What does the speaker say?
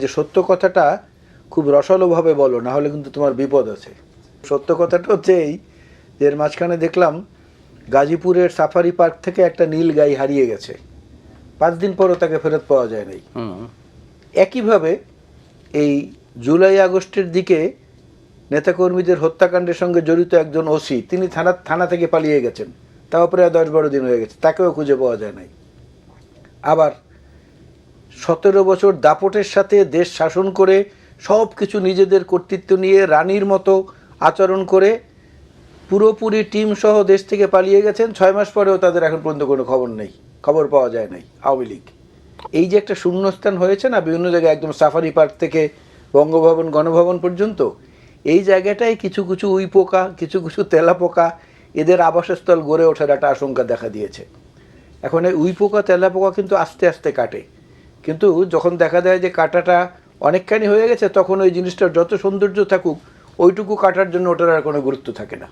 যে সত্য কথাটা খুব রসালোভাবে বলো, না হলে কিন্তু তোমার বিপদ আছে। সত্য কথাটা হচ্ছে এই যে এর মাঝখানে দেখলাম গাজীপুরের সাফারি পার্ক থেকে একটা নীল গাই হারিয়ে গেছে, 5 দিন পরও তাকে ফেরত পাওয়া যায় নাই। একইভাবে এই জুলাই আগস্টের দিকে নেতাকর্মীদের হত্যাকাণ্ডের সঙ্গে জড়িত একজন ওসি, তিনি থানা থেকে পালিয়ে গেছেন, তাও প্রায় 10-12 দিন হয়ে গেছে, তাকেও খুঁজে পাওয়া যায় নাই। আবার 17 বছর দাপটের সাথে দেশ শাসন করে সব কিছু নিজেদের কর্তৃত্ব নিয়ে রানীর মতো আচরণ করে পুরোপুরি টিম সহ দেশ থেকে পালিয়ে গেছেন, 6 মাস পরেও তাদের এখন পর্যন্ত কোনো খবর নেই, খবর পাওয়া যায় নাই আওয়ামী লীগ। এই যে একটা শূন্যস্থান হয়েছে না বিভিন্ন জায়গায়, একদম সাফারি পার্ক থেকে বঙ্গভবন গণভবন পর্যন্ত, এই জায়গাটায় কিছু কিছু উই পোকা, কিছু কিছু তেলা পোকা এদের আবাসস্থল গড়ে ওঠার একটা আশঙ্কা দেখা দিয়েছে। এখন এই উই পোকা তেলা পোকা কিন্তু আস্তে আস্তে কাটে, কিন্তু যখন দেখা যায় যে কাটাটা অনেকখানি হয়ে গেছে, তখন ওই জিনিসটার যত সৌন্দর্য থাকুক ওইটুকু কাটার জন্য ওটার আর কোনো গুরুত্ব থাকে না।